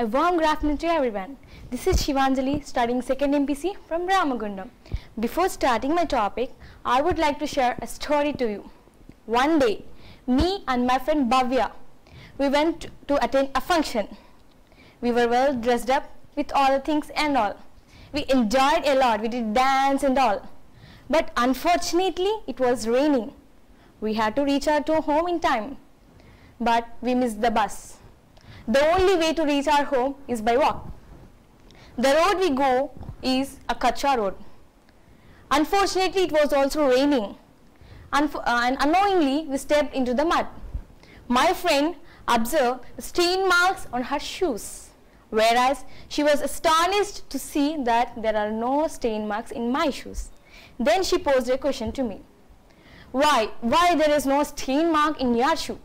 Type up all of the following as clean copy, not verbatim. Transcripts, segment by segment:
A warm good afternoon to everyone. This is Shivanjali studying 2nd MPC from Ramagundam. Before starting my topic, I would like to share a story to you. One day, me and my friend Bhavya, we went to attend a function. We were well dressed up with all the things and all. We enjoyed a lot, we did dance and all. But unfortunately, it was raining. We had to reach our home in time. But we missed the bus. The only way to reach our home is by walk. The road we go is a Kacha road. Unfortunately, it was also raining. And unknowingly, we stepped into the mud. My friend observed stain marks on her shoes, whereas she was astonished to see that there are no stain marks in my shoes. Then she posed a question to me. Why there is no stain mark in your shoe?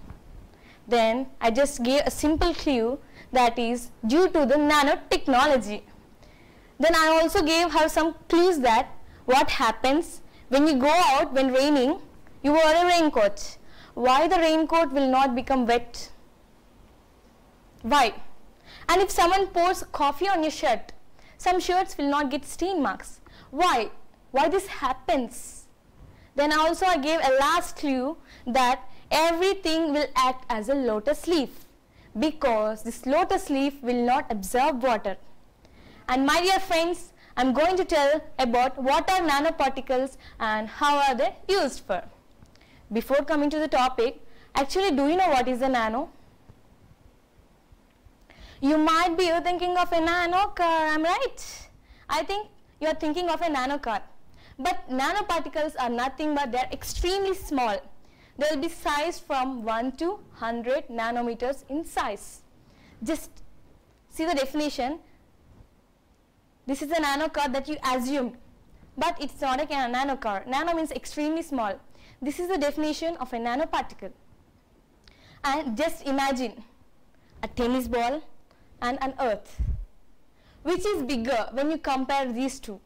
Then I just gave a simple clue, that is due to the nanotechnology. Then I also gave her some clues that what happens when you go out when raining, you wear a raincoat. Why the raincoat will not become wet? Why? And if someone pours coffee on your shirt, some shirts will not get stain marks. Why? Why this happens? Then also I gave a last clue that everything will act as a lotus leaf, because this lotus leaf will not absorb water. And my dear friends, I am going to tell about what are nanoparticles and how are they used for. Before coming to the topic, actually, do you know what is a nano? You might be thinking of a nano car, I'm right? I think you are thinking of a nano car. But nanoparticles are nothing but they are extremely small. They will be sized from 1 to 100 nanometers in size. Just see the definition. This is a nano car that you assumed, but it's not a nano car. Nano means extremely small. This is the definition of a nanoparticle. And just imagine a tennis ball and an earth. Which is bigger when you compare these two?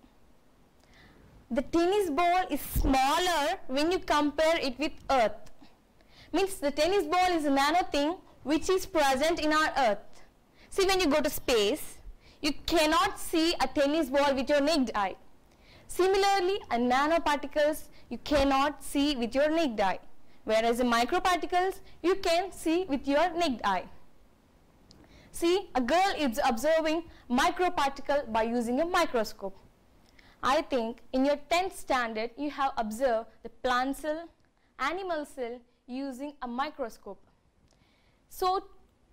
The tennis ball is smaller when you compare it with earth. Means the tennis ball is a nano thing which is present in our earth. See, when you go to space, you cannot see a tennis ball with your naked eye. Similarly, a nanoparticles you cannot see with your naked eye, whereas the microparticles you can see with your naked eye. See, a girl is observing microparticle by using a microscope. I think in your 10th standard you have observed the plant cell, animal cell using a microscope. So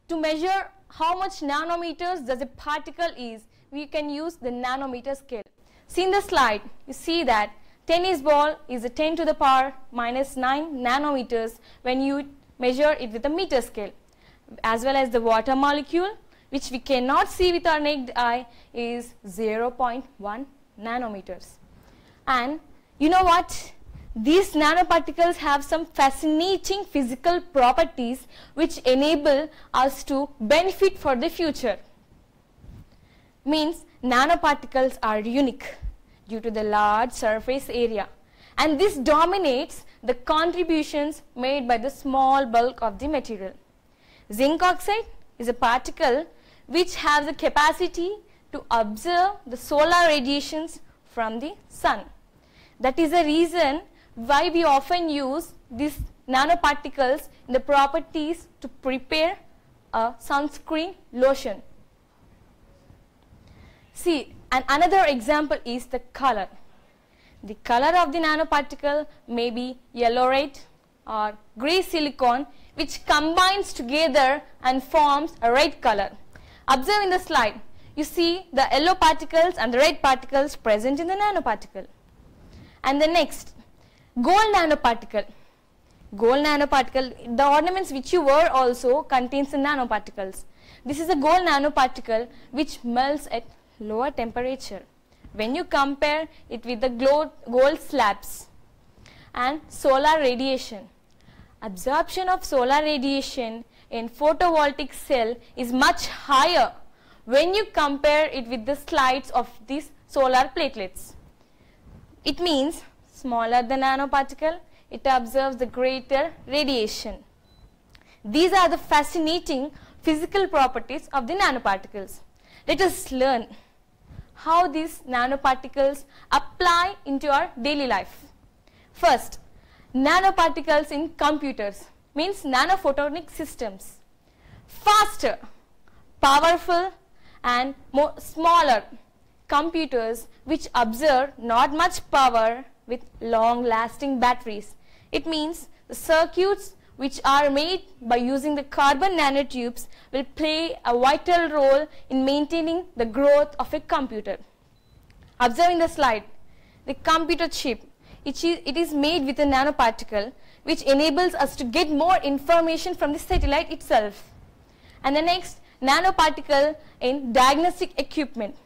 to measure how much nanometers does a particle is, we can use the nanometer scale. See in the slide, you see that tennis ball is a 10 to the power minus 9 nanometers when you measure it with a meter scale, as well as the water molecule, which we cannot see with our naked eye, is 0.1 nanometers. And you know what? These nanoparticles have some fascinating physical properties which enable us to benefit for the future. Means nanoparticles are unique due to the large surface area, and this dominates the contributions made by the small bulk of the material. Zinc oxide is a particle which has the capacity to observe the solar radiations from the sun. That is the reason why we often use these nanoparticles in the properties to prepare a sunscreen lotion. See, and another example is the color. The color of the nanoparticle may be yellow red or grey silicon, which combines together and forms a red color. Observe in the slide. You see the yellow particles and the red particles present in the nanoparticle. And the next, gold nanoparticle. Gold nanoparticle, the ornaments which you wear also contains the nanoparticles. This is a gold nanoparticle which melts at lower temperature when you compare it with the gold slabs. And solar radiation. Absorption of solar radiation in photovoltaic cell is much higher when you compare it with the slides of these solar platelets. It means smaller the nanoparticle, it observes the greater radiation. These are the fascinating physical properties of the nanoparticles. Let us learn how these nanoparticles apply into our daily life. First, nanoparticles in computers means nanophotonic systems. Faster, powerful and more smaller computers which absorb not much power with long-lasting batteries. It means the circuits which are made by using the carbon nanotubes will play a vital role in maintaining the growth of a computer. Observing the slide, the computer chip, it is made with a nanoparticle which enables us to get more information from the satellite itself. And the next, nanoparticle in diagnostic equipment.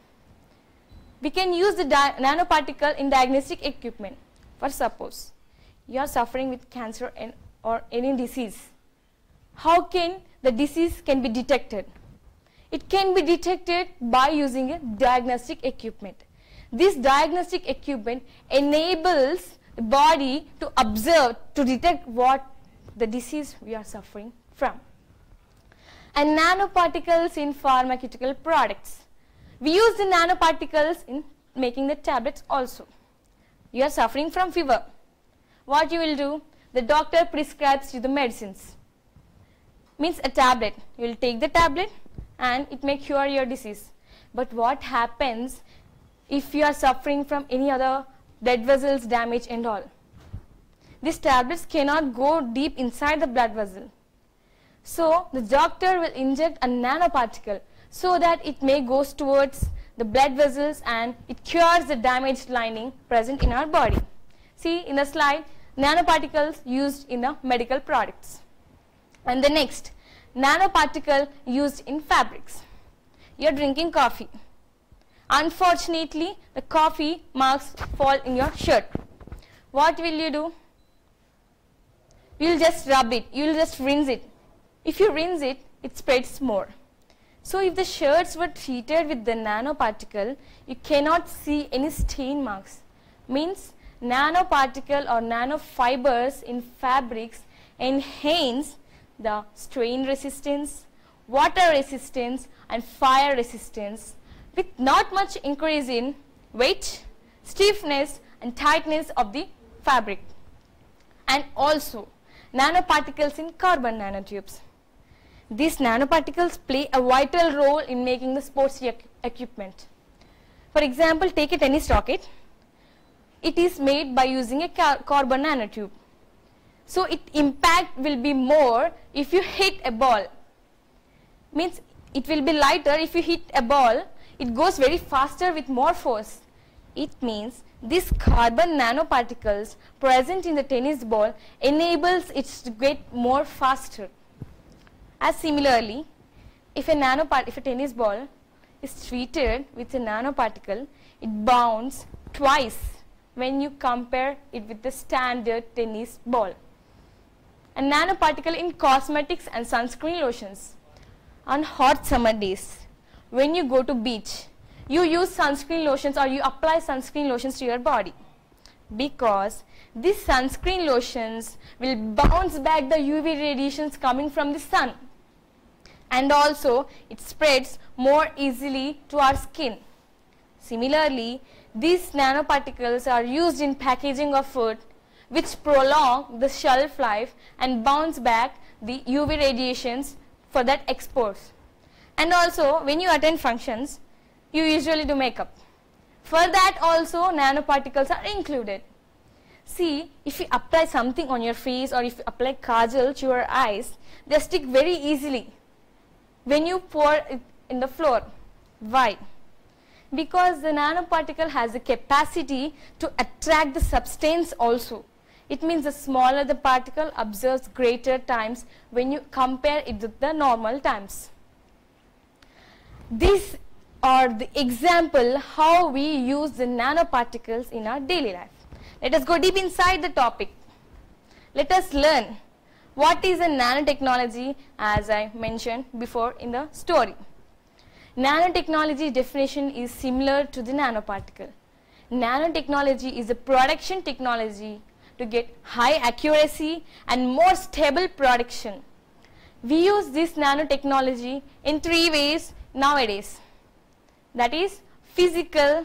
We can use the nanoparticle in diagnostic equipment. For suppose you are suffering with cancer or any disease. How can the disease can be detected? It can be detected by using a diagnostic equipment. This diagnostic equipment enables the body to observe, to detect what the disease we are suffering from. And nanoparticles in pharmaceutical products. We use the nanoparticles in making the tablets also. You are suffering from fever. What you will do? The doctor prescribes you the medicines. Means a tablet. You will take the tablet and it may cure your disease. But what happens if you are suffering from any other blood vessels damage and all? These tablets cannot go deep inside the blood vessel. So the doctor will inject a nanoparticle so that it may goes towards the blood vessels and it cures the damaged lining present in our body. See in the slide, nanoparticles used in the medical products. And the next, nanoparticle used in fabrics. You are drinking coffee. Unfortunately, the coffee marks fall in your shirt. What will you do? You will just rub it. You will just rinse it. If you rinse it, it spreads more. So if the shirts were treated with the nanoparticle, you cannot see any stain marks. Means nanoparticle or nanofibers in fabrics enhance the strain resistance, water resistance and fire resistance with not much increase in weight, stiffness and tightness of the fabric. And also nanoparticles in carbon nanotubes. These nanoparticles play a vital role in making the sports equipment. For example, take a tennis racket. It is made by using a carbon nanotube. So its impact will be more if you hit a ball. Means it will be lighter if you hit a ball. It goes very faster with more force. It means these carbon nanoparticles present in the tennis ball enables it to get more faster. As similarly, if a tennis ball is treated with a nanoparticle, it bounces twice when you compare it with the standard tennis ball. A nanoparticle in cosmetics and sunscreen lotions. On hot summer days, when you go to beach, you use sunscreen lotions or you apply sunscreen lotions to your body. Because these sunscreen lotions will bounce back the UV radiations coming from the sun. And also it spreads more easily to our skin. Similarly, these nanoparticles are used in packaging of food which prolong the shelf life and bounce back the UV radiations for that exports. And also when you attend functions, you usually do makeup. For that also nanoparticles are included. See, if you apply something on your face or if you apply kajal to your eyes, they stick very easily when you pour it in the floor. Why? Because the nanoparticle has the capacity to attract the substance also. It means the smaller the particle absorbs greater times when you compare it with the normal times. These are the example how we use the nanoparticles in our daily life. Let us go deep inside the topic. Let us learn what is a nanotechnology, as I mentioned before in the story. Nanotechnology definition is similar to the nanoparticle. Nanotechnology is a production technology to get high accuracy and more stable production. We use this nanotechnology in 3 ways nowadays. That is physical,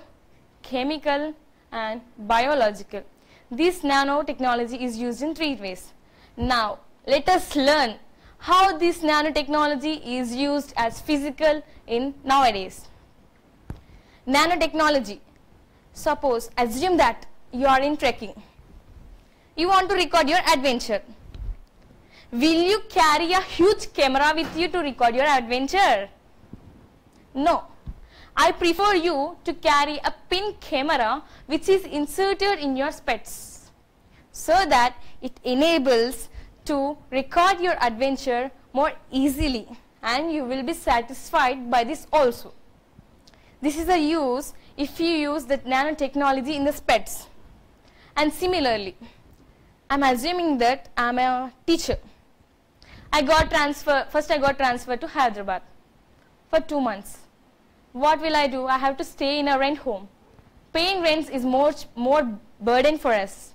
chemical and biological. This nanotechnology is used in 3 ways. Now let us learn how this nanotechnology is used as physical in nowadays. Nanotechnology. Suppose, assume that you are in trekking. You want to record your adventure. Will you carry a huge camera with you to record your adventure? No. I prefer you to carry a pin camera which is inserted in your specs, so that it enables to record your adventure more easily, and you will be satisfied by this also. This is a use if you use the nanotechnology in the specs. And similarly, I am assuming that I am a teacher. First I got transferred to Hyderabad for 2 months. What will I do? I have to stay in a rent home. Paying rents is more burden for us.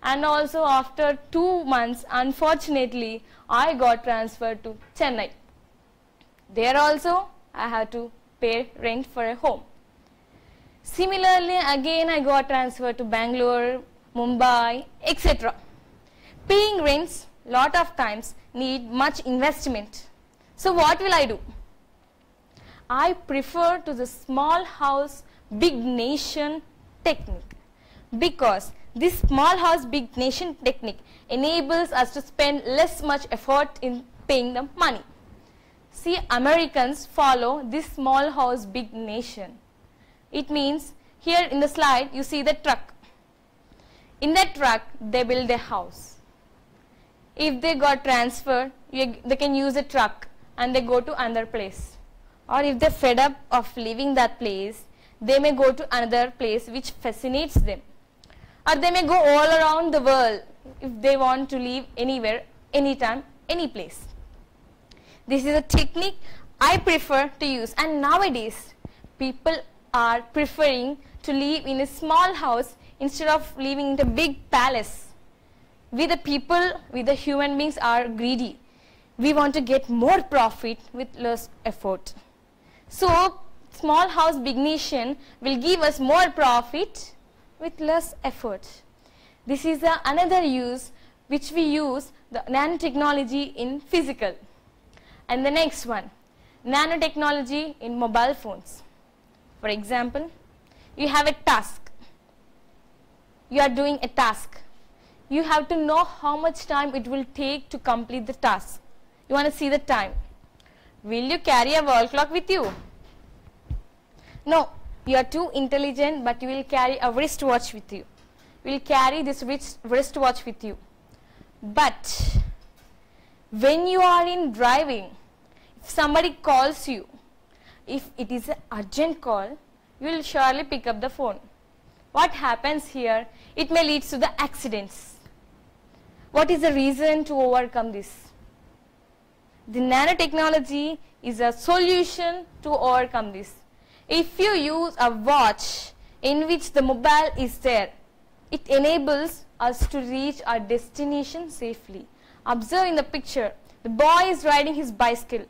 And also after 2 months, unfortunately, I got transferred to Chennai. There also, I have to pay rent for a home. Similarly, again I got transferred to Bangalore, Mumbai, etc. Paying rents lot of times need much investment. So what will I do? I prefer to the small house, big nation technique, because this small house, big nation technique enables us to spend less much effort in paying the money. See, Americans follow this small house, big nation. It means here in the slide you see the truck. In that truck they build a house. If they got transferred, they can use a truck and they go to another place. Or if they're fed up of leaving that place, they may go to another place which fascinates them. Or they may go all around the world if they want to live anywhere, anytime, any place. This is a technique I prefer to use, and nowadays people are preferring to live in a small house instead of living in a big palace. We the people, we the human beings are greedy. We want to get more profit with less effort. So small house, big nation will give us more profit with less effort. This is another use which we use the nanotechnology in physical. And the next one, nanotechnology in mobile phones. For example, you have a task. You are doing a task. You have to know how much time it will take to complete the task. You want to see the time. Will you carry a wall clock with you? No, you are too intelligent, but you will carry a wristwatch with you. You will carry this wristwatch with you. But when you are in driving, if somebody calls you, if it is an urgent call, you will surely pick up the phone. What happens here? It may lead to the accidents. What is the reason to overcome this? The nanotechnology is a solution to overcome this. If you use a watch in which the mobile is there, it enables us to reach our destination safely. Observe in the picture, the boy is riding his bicycle.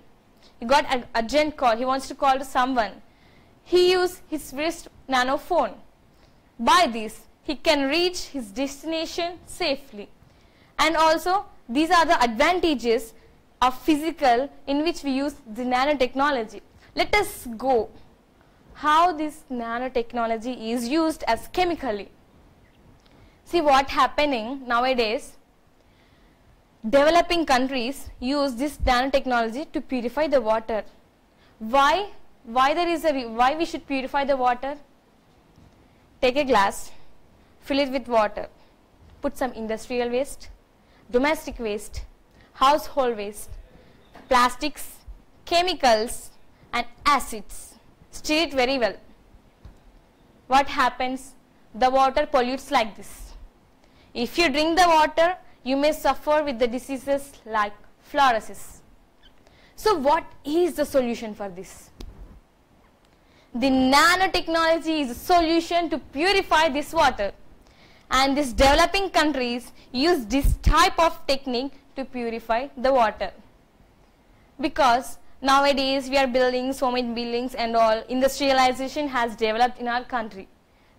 He got an urgent call. He wants to call to someone. He used his wrist nano phone. By this, he can reach his destination safely. And also, these are the advantages of physical in which we use the nanotechnology. Let us go how this nanotechnology is used as chemically. See what happening nowadays. Developing countries use this nanotechnology to purify the water. Why? Why we should purify the water? Take a glass, fill it with water, put some industrial waste, domestic waste, household waste, plastics, chemicals and acids. Stir it very well. What happens? The water pollutes like this. If you drink the water, you may suffer with the diseases like fluorosis. So what is the solution for this? The nanotechnology is a solution to purify this water, and these developing countries use this type of technique to purify the water. Because nowadays we are building so many buildings and all, industrialization has developed in our country.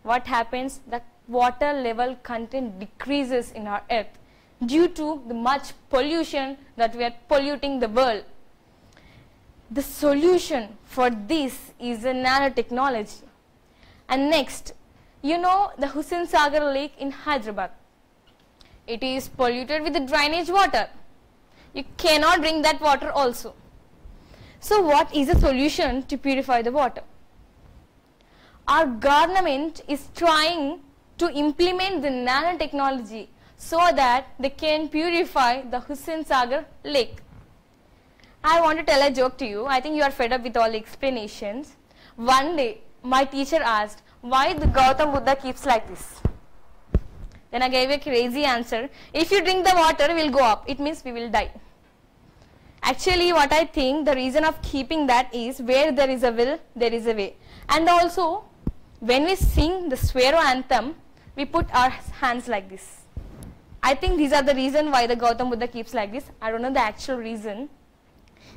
What happens? The water level content decreases in our earth due to the much pollution that we are polluting the world. The solution for this is a nanotechnology. And next, you know the Hussain Sagar lake in Hyderabad. It is polluted with the drainage water. You cannot drink that water also. So what is the solution to purify the water? Our government is trying to implement the nanotechnology so that they can purify the Hussain Sagar lake. I want to tell a joke to you. I think you are fed up with all the explanations. One day, my teacher asked, why the Gautam Buddha keeps like this? Then I gave a crazy answer. If you drink the water, we will go up. It means we will die. Actually, what I think the reason of keeping that is where there is a will, there is a way. And also, when we sing the Swero anthem, we put our hands like this. I think these are the reason why the Gautam Buddha keeps like this. I don't know the actual reason.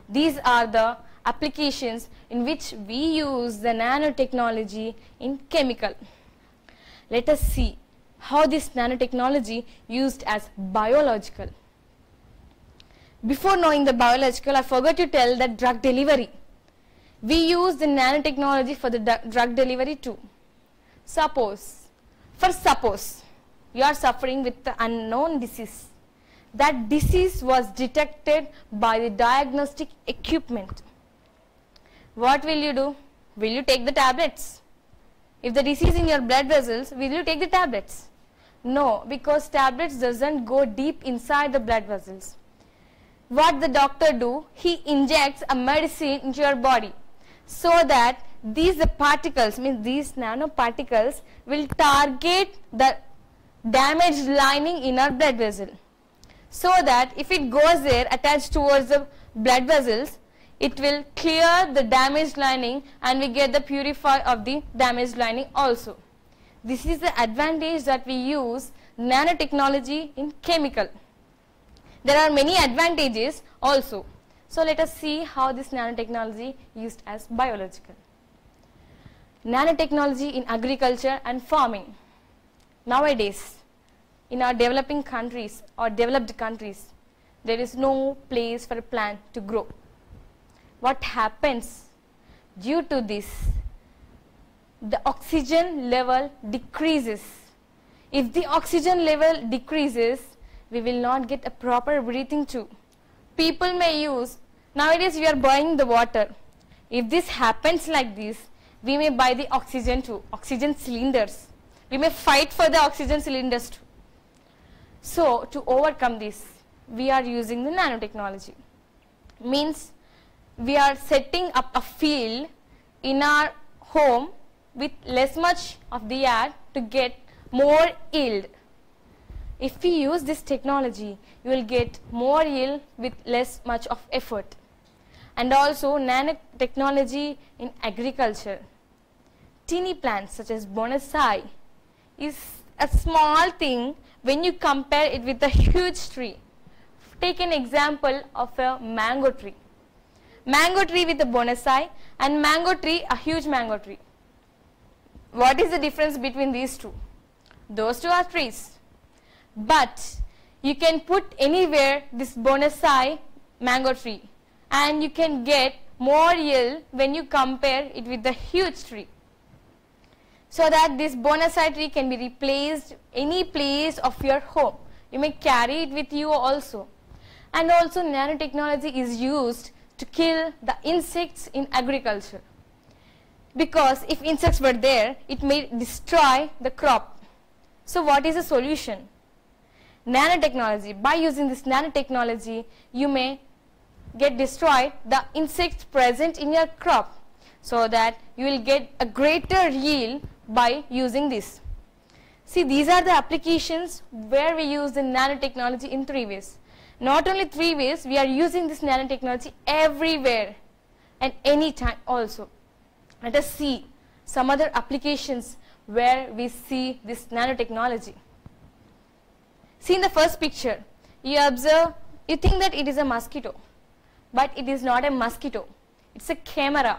These are the applications in which we use the nanotechnology in chemical. Let us see how this nanotechnology used as biological. Before knowing the biological, I forgot to tell that drug delivery. We use the nanotechnology for the drug delivery too. Suppose you are suffering with the unknown disease. That disease was detected by the diagnostic equipment. What will you do? Will you take the tablets? If the disease is in your blood vessels, will you take the tablets? No, because tablets doesn't go deep inside the blood vessels. What the doctor do? He injects a medicine into your body so that these particles, means these nanoparticles, will target the damaged lining in our blood vessel. So that if it goes there attached towards the blood vessels, it will clear the damaged lining and we get the purify of the damaged lining also. This is the advantage that we use nanotechnology in chemical. There are many advantages also. So let us see how this nanotechnology used as biological. Nanotechnology in agriculture and farming. Nowadays, in our developing countries or developed countries, there is no place for a plant to grow. What happens? Due to this, the oxygen level decreases. If the oxygen level decreases, we will not get a proper breathing too. People may use, nowadays we are buying the water. If this happens like this, we may buy the oxygen too, oxygen cylinders. We may fight for the oxygen cylinders too. So to overcome this, we are using the nanotechnology. Means we are setting up a field in our home with less much of the air to get more yield. If we use this technology, you will get more yield with less much of effort. And also nanotechnology in agriculture. Teeny plants such as bonsai is a small thing when you compare it with a huge tree. Take an example of a mango tree. Mango tree with a bonsai and mango tree, a huge mango tree. What is the difference between these two? Those two are trees. But you can put anywhere this bonsai mango tree and you can get more yield when you compare it with the huge tree. So that this bonsai tree can be replaced any place of your home. You may carry it with you also. And also nanotechnology is used to kill the insects in agriculture. Because if insects were there, it may destroy the crop. So what is the solution? Nanotechnology. By using this nanotechnology, you may get destroyed the insects present in your crop so that you will get a greater yield by using this. See, these are the applications where we use the nanotechnology in 3 ways. Not only 3 ways, we are using this nanotechnology everywhere and anytime also. Let us see some other applications where we see this nanotechnology. See in the first picture, you observe, you think that it is a mosquito. but it is not a mosquito. It's a camera,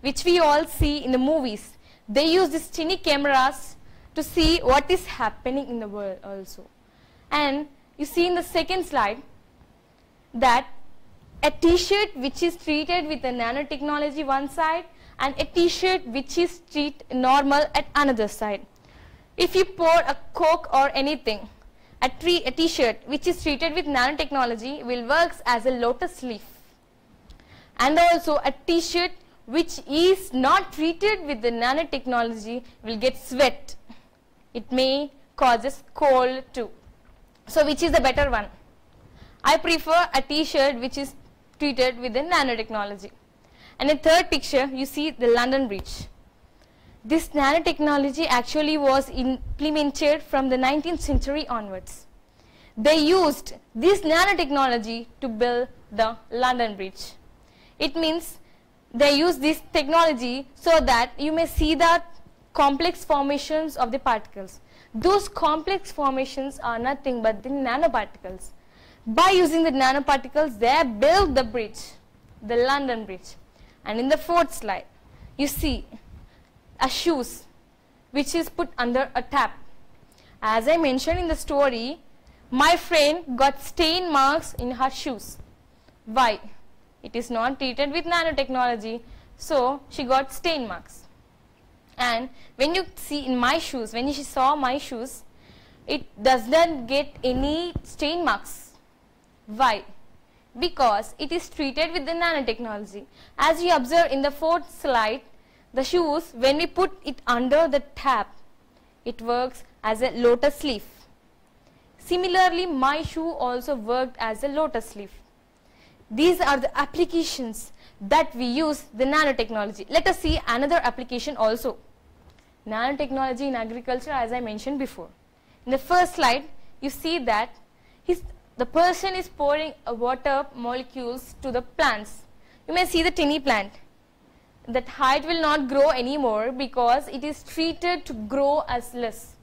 which we all see in the movies. They use these tiny cameras to see what is happening in the world also. And you see in the second slide that a t-shirt which is treated with a nanotechnology one side and a t-shirt which is treated normal at another side. If you pour a Coke or anything, a t-shirt which is treated with nanotechnology will work as a lotus leaf. And also a t-shirt which is not treated with the nanotechnology will get sweat. It may causes cold too. So which is the better one? I prefer a t-shirt which is treated with the nanotechnology. And in third picture you see the London Bridge. This nanotechnology actually was implemented from the 19th century onwards. They used this nanotechnology to build the London Bridge. It means they use this technology so that you may see the complex formations of the particles. Those complex formations are nothing but the nanoparticles. By using the nanoparticles, they built the bridge, the London Bridge. And in the fourth slide, you see a shoes which is put under a tap. As I mentioned in the story, my friend got stain marks in her shoes. Why? It is not treated with nanotechnology, so she got stain marks. And when you see in my shoes, when she saw my shoes, it does not get any stain marks. Why? Because it is treated with the nanotechnology. As you observe in the fourth slide, the shoes, when we put it under the tap, it works as a lotus leaf. Similarly, my shoe also worked as a lotus leaf. These are the applications that we use the nanotechnology. Let us see another application also. Nanotechnology in agriculture, as I mentioned before. In the first slide, you see that the person is pouring water molecules to the plants. You may see the tiny plant. That height will not grow anymore because it is treated to grow as less.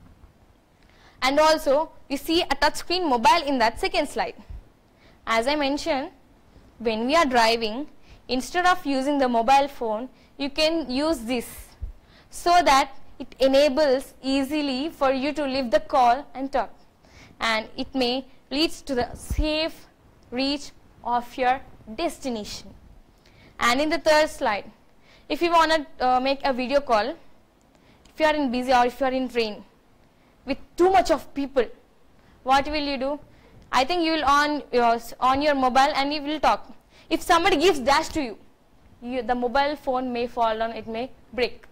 And also, you see a touchscreen mobile in that second slide. As I mentioned, when we are driving, instead of using the mobile phone, you can use this so that it enables easily for you to leave the call and talk. And it may lead to the safe reach of your destination. And in the third slide, if you want to make a video call, if you are in busy or if you are in train with too much of people, what will you do? I think you will on your mobile and you will talk. If somebody gives dash to you, the mobile phone may fall down, it may break.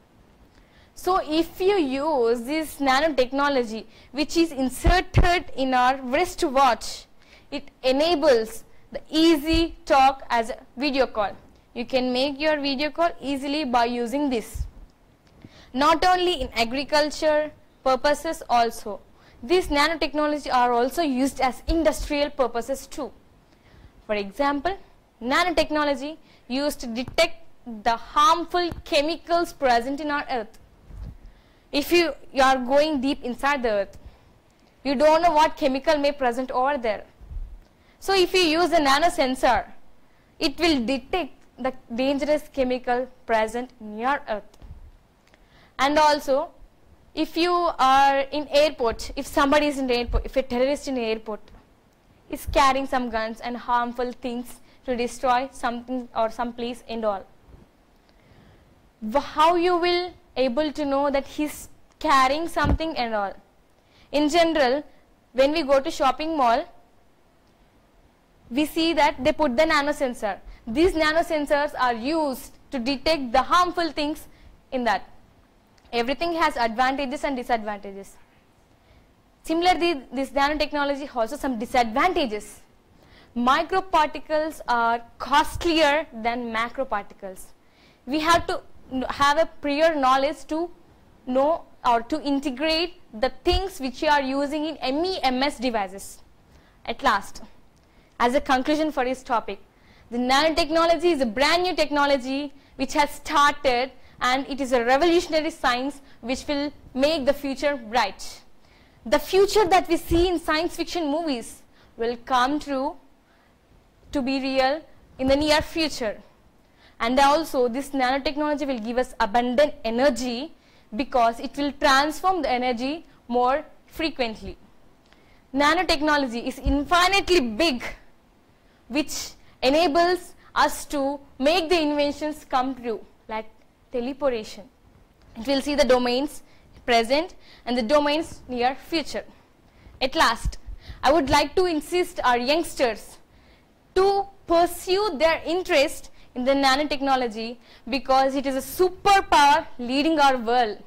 So if you use this nanotechnology which is inserted in our wristwatch, it enables the easy talk as a video call. You can make your video call easily by using this. Not only in agriculture purposes also, these nanotechnology are also used as industrial purposes too. For example, nanotechnology used to detect the harmful chemicals present in our earth. If you are going deep inside the earth, you don't know what chemical may present over there. So if you use a nano sensor, it will detect the dangerous chemical present near earth. And also, if you are in airport, if somebody is in the airport, if a terrorist in the airport is carrying some guns and harmful things to destroy something or some place and all, how you will able to know that he's carrying something and all? In general, when we go to shopping mall, we see that they put the nano sensor. These nano sensors are used to detect the harmful things in that. Everything has advantages and disadvantages. Similarly, this nanotechnology has also some disadvantages. Microparticles are costlier than macroparticles. We have to have a prior knowledge to know or to integrate the things which you are using in MEMS devices. At last, as a conclusion for this topic, the nanotechnology is a brand new technology which has started, and it is a revolutionary science which will make the future bright. The future that we see in science fiction movies will come true to be real in the near future. And also this nanotechnology will give us abundant energy because it will transform the energy more frequently. Nanotechnology is infinitely big, which enables us to make the inventions come true, like teleportation. It will see the domains present and the domains near future. At last, I would like to insist our youngsters to pursue their interest in the nanotechnology because it is a superpower leading our world.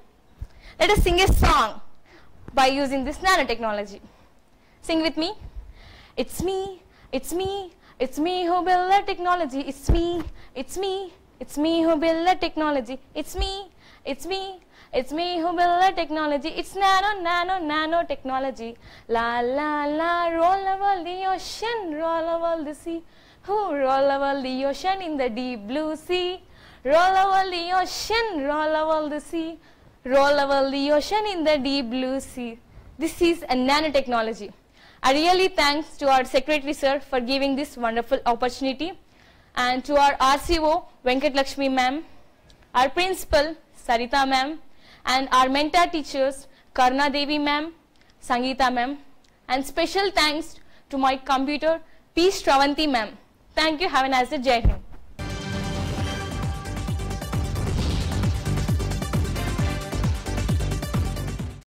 Let us sing a song by using this nanotechnology. Sing with me. It's me, it's me, it's me who built the technology. It's me, it's me, it's me who built the technology. It's me, it's me, it's me who built the technology. It's nano, nano, nanotechnology. La, la, la, roll over the ocean, roll over the sea. Who roll over the ocean in the deep blue sea. Roll over the ocean, roll over the sea. Roll over the ocean in the deep blue sea. This is a nanotechnology. I really thanks to our Secretary Sir for giving this wonderful opportunity, and to our RCO Venkat Lakshmi ma'am, our Principal Sarita ma'am, and our mentor teachers Karna Devi ma'am, Sangeeta ma'am, and special thanks to my computer P. Shravanti ma'am. Thank you. Have a nice day. Jai Hind.